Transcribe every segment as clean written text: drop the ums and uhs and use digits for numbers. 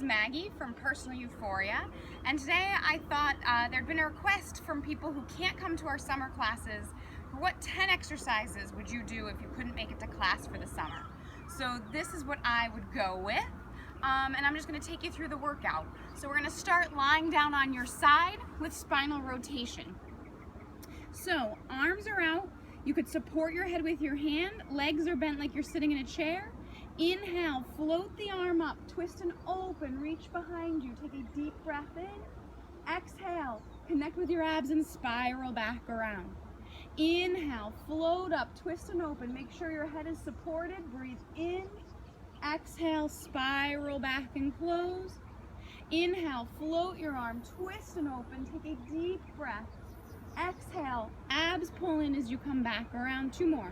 Maggie from Personal Euphoria, and today I thought there'd been a request from people who can't come to our summer classes for what 10 exercises would you do if you couldn't make it to class for the summer. So this is what I would go with, and I'm just going to take you through the workout. So we're going to start lying down on your side with spinal rotation. So arms are out, you could support your head with your hand, legs are bent like you're sitting in a chair. Inhale, float the arm up, twist and open, reach behind you, take a deep breath in. Exhale, connect with your abs and spiral back around. Inhale, float up, twist and open, make sure your head is supported, breathe in. Exhale, spiral back and close. Inhale, float your arm, twist and open, take a deep breath. Exhale, abs pull in as you come back around, 2 more.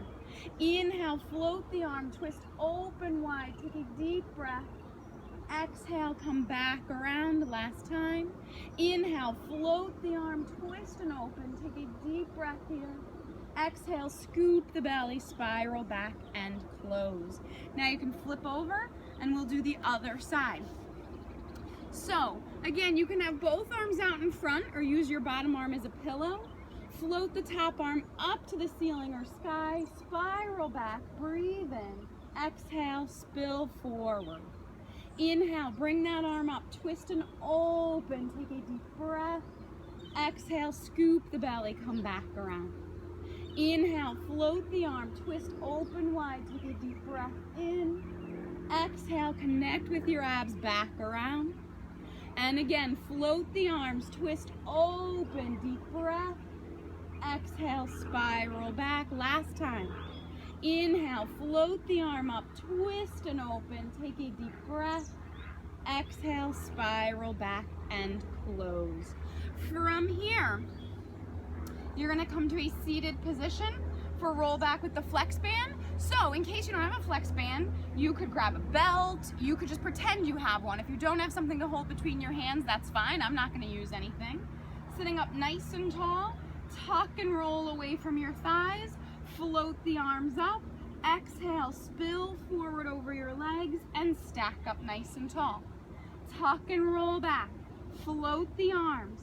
Inhale, float the arm, twist open wide, take a deep breath. Exhale, come back around, last time. Inhale, float the arm, twist and open, take a deep breath here. Exhale, scoop the belly, spiral back and close. Now you can flip over and we'll do the other side. So, again, you can have both arms out in front or use your bottom arm as a pillow. Float the top arm up to the ceiling or sky, spiral back, breathe in. Exhale, spill forward. Inhale, bring that arm up, twist and open, take a deep breath. Exhale, scoop the belly, come back around. Inhale, float the arm, twist open wide, take a deep breath in. Exhale, connect with your abs, back around. And again, float the arms, twist open, deep breath. Exhale, spiral back, last time. Inhale, float the arm up, twist and open, take a deep breath. Exhale, spiral back and close. From here, you're gonna come to a seated position for roll back with the flex band. So in case you don't have a flex band, you could grab a belt, you could just pretend you have one. If you don't have something to hold between your hands, that's fine. I'm not gonna use anything. Sitting up nice and tall, tuck and roll away from your thighs, float the arms up, exhale, spill forward over your legs and stack up nice and tall. Tuck and roll back, float the arms,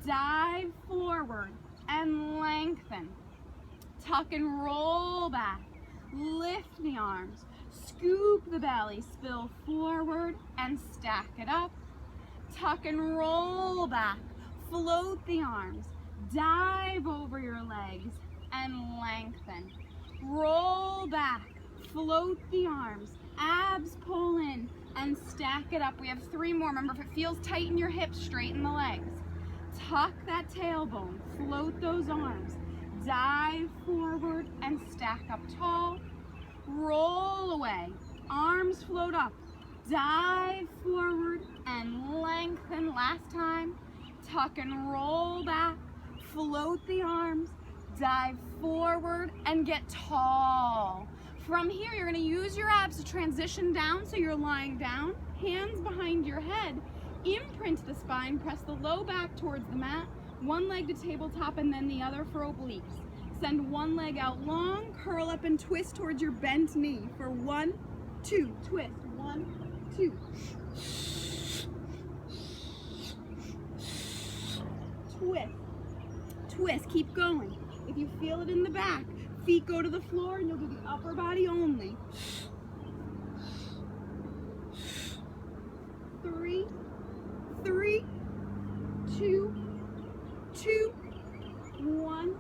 dive forward and lengthen. Tuck and roll back, lift the arms, scoop the belly, spill forward and stack it up. Tuck and roll back, float the arms, dive over your legs and lengthen. Roll back, float the arms, abs pull in and stack it up. We have 3 more. Remember, if it feels tight in your hips, straighten the legs. Tuck that tailbone, float those arms, dive forward and stack up tall. Roll away, arms float up, dive forward and lengthen. Last time, tuck and roll back, float the arms, dive forward and get tall. From here, you're going to use your abs to transition down, so you're lying down, hands behind your head, imprint the spine, press the low back towards the mat, one leg to tabletop and then the other for obliques. Send one leg out long, curl up and twist towards your bent knee for 1, 2, twist, 1, 2. Twist. Twist, keep going. If you feel it in the back, feet go to the floor and you'll do the upper body only. 3, 3, 2, 2, 1,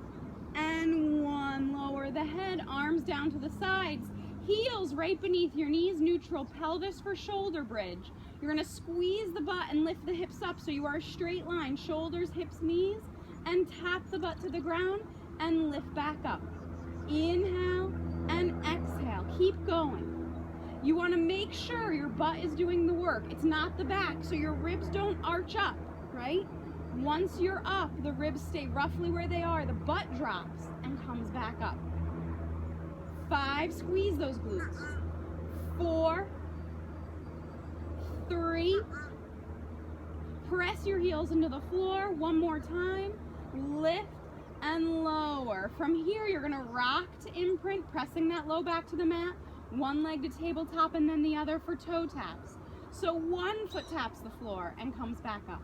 and 1. Lower the head, arms down to the sides, heels right beneath your knees, neutral pelvis for shoulder bridge. You're gonna squeeze the butt and lift the hips up so you are a straight line, shoulders, hips, knees, and tap the butt to the ground and lift back up. Inhale and exhale, keep going. You wanna make sure your butt is doing the work. It's not the back, so your ribs don't arch up, right? Once you're up, the ribs stay roughly where they are, the butt drops and comes back up. 5, squeeze those glutes. 4, 3, press your heels into the floor, one more time, lift and lower. From here, you're gonna rock to imprint, pressing that low back to the mat, one leg to tabletop and then the other for toe taps. So one foot taps the floor and comes back up,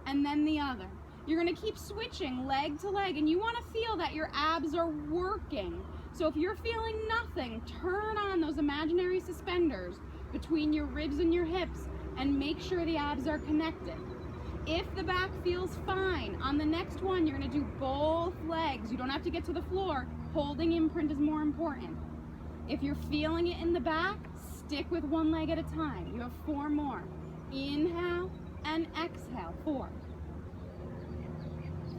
and then the other. You're gonna keep switching leg to leg, and you wanna feel that your abs are working. So if you're feeling nothing, turn on those imaginary suspenders between your ribs and your hips and make sure the abs are connected. If the back feels fine, on the next one, you're gonna do both legs. You don't have to get to the floor. Holding imprint is more important. If you're feeling it in the back, stick with one leg at a time. You have 4 more. Inhale and exhale. 4.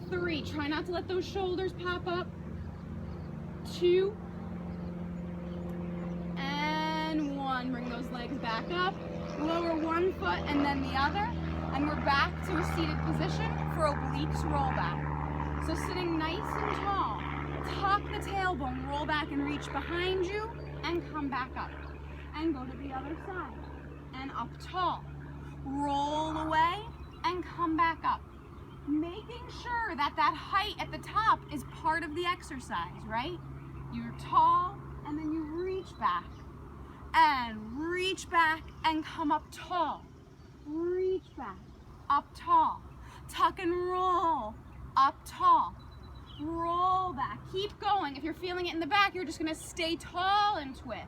3, try not to let those shoulders pop up. 2, and 1. Bring those legs back up. Lower one foot and then the other. And we're back to a seated position for obliques roll back. So sitting nice and tall, tuck the tailbone, roll back and reach behind you, and come back up. And go to the other side. And up tall. Roll away and come back up. Making sure that that height at the top is part of the exercise, right? You're tall and then you reach back and come up tall. Reach back, up tall. Tuck and roll, up tall. Roll back, keep going. If you're feeling it in the back, you're just gonna stay tall and twist.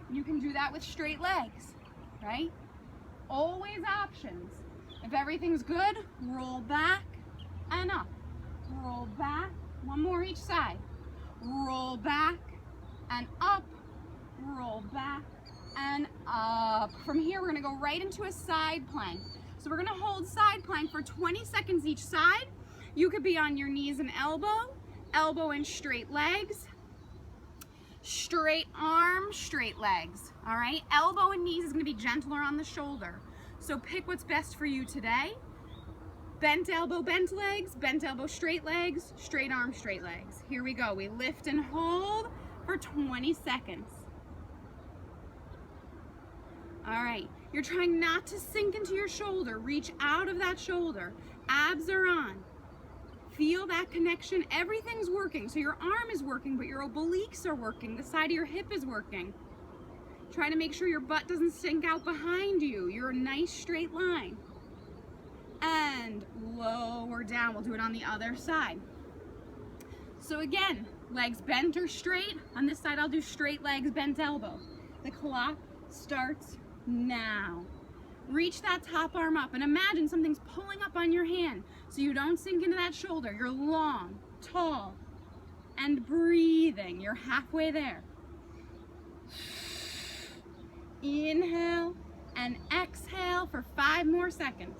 You can do that with straight legs, right? Always options. If everything's good, roll back and up. Roll back, one more each side. Roll back and up. Roll back and up. From here, we're gonna go right into a side plank. So we're gonna hold side plank for 20 seconds each side. You could be on your knees and elbow and straight legs. Straight arm, straight legs, all right? Elbow and knees is gonna be gentler on the shoulder. So pick what's best for you today. Bent elbow, bent legs, bent elbow, straight legs, straight arm, straight legs. Here we go. We lift and hold for 20 seconds. All right, you're trying not to sink into your shoulder. Reach out of that shoulder. Abs are on. Feel that connection. Everything's working. So your arm is working, but your obliques are working. The side of your hip is working. Try to make sure your butt doesn't sink out behind you. You're a nice straight line. And lower down. We'll do it on the other side. So again, legs bent or straight. On this side, I'll do straight legs, bent elbow. The clock starts now. Reach that top arm up and imagine something's pulling up on your hand so you don't sink into that shoulder. You're long, tall, and breathing. You're halfway there. Inhale and exhale for 5 more seconds.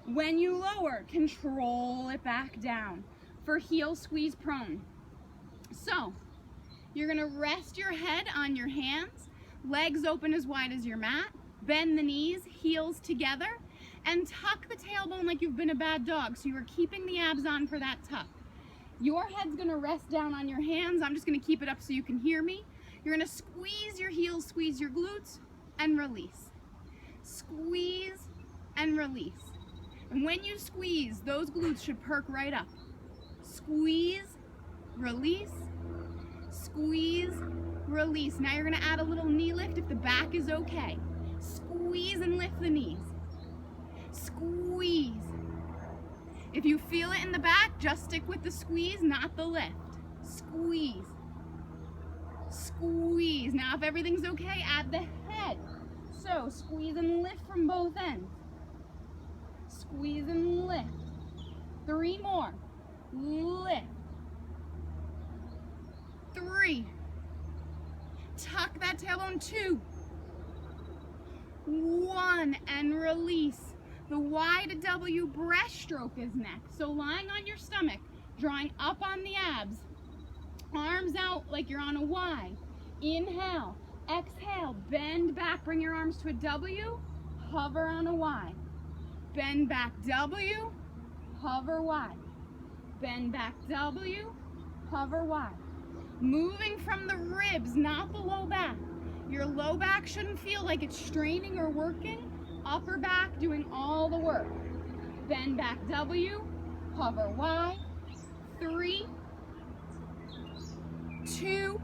When you lower, control it back down for heel squeeze prone. So you're gonna rest your head on your hands, legs open as wide as your mat, bend the knees, heels together, and tuck the tailbone like you've been a bad dog. So you're keeping the abs on for that tuck. Your head's gonna rest down on your hands. I'm just gonna keep it up so you can hear me. You're gonna squeeze your heels, squeeze your glutes, and release. Squeeze and release. And when you squeeze, those glutes should perk right up. Squeeze, release, squeeze, release. Now you're gonna add a little knee lift if the back is okay. Squeeze and lift the knees. Squeeze. If you feel it in the back, just stick with the squeeze, not the lift. Squeeze. Squeeze. Now if everything's okay, add the head. So squeeze and lift from both ends. Squeeze and lift. 3 more. Lift. 3. Tuck that tailbone. 2. 1 and release. The Y to W breaststroke is next. So lying on your stomach, drawing up on the abs, arms out like you're on a Y. Inhale, exhale, bend back, bring your arms to a W, hover on a Y. Bend back W, hover Y. Bend back W, hover Y. Moving from the ribs, not the low back. Your low back shouldn't feel like it's straining or working. Upper back doing all the work. Bend back W, hover Y. 3, 2,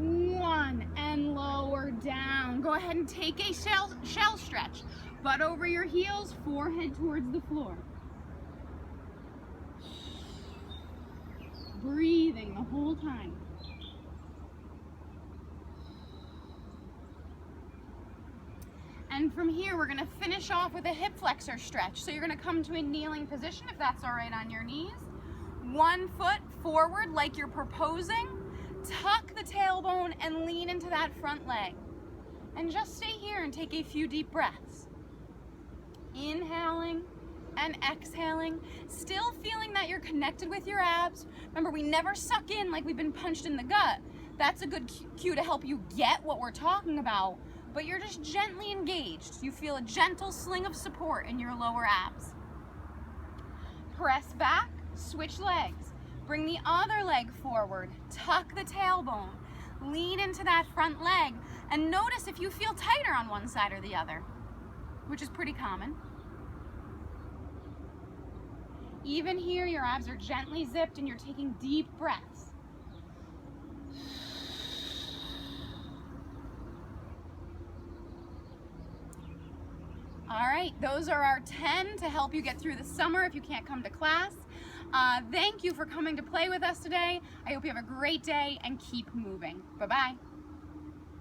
1, and lower down. Go ahead and take a shell stretch. Butt over your heels, forehead towards the floor. Breathing the whole time. And from here, we're gonna finish off with a hip flexor stretch. So you're gonna come to a kneeling position, if that's all right on your knees. 1 foot forward like you're proposing. Tuck the tailbone and lean into that front leg. And just stay here and take a few deep breaths. Inhaling and exhaling, still feeling that you're connected with your abs. Remember, we never suck in like we've been punched in the gut. That's a good cue to help you get what we're talking about, but you're just gently engaged. You feel a gentle sling of support in your lower abs. Press back, switch legs. Bring the other leg forward, tuck the tailbone, lean into that front leg, and notice if you feel tighter on one side or the other, which is pretty common. Even here, your abs are gently zipped and you're taking deep breaths. All right, those are our 10 to help you get through the summer if you can't come to class. Thank you for coming to play with us today. I hope you have a great day and keep moving. Bye-bye.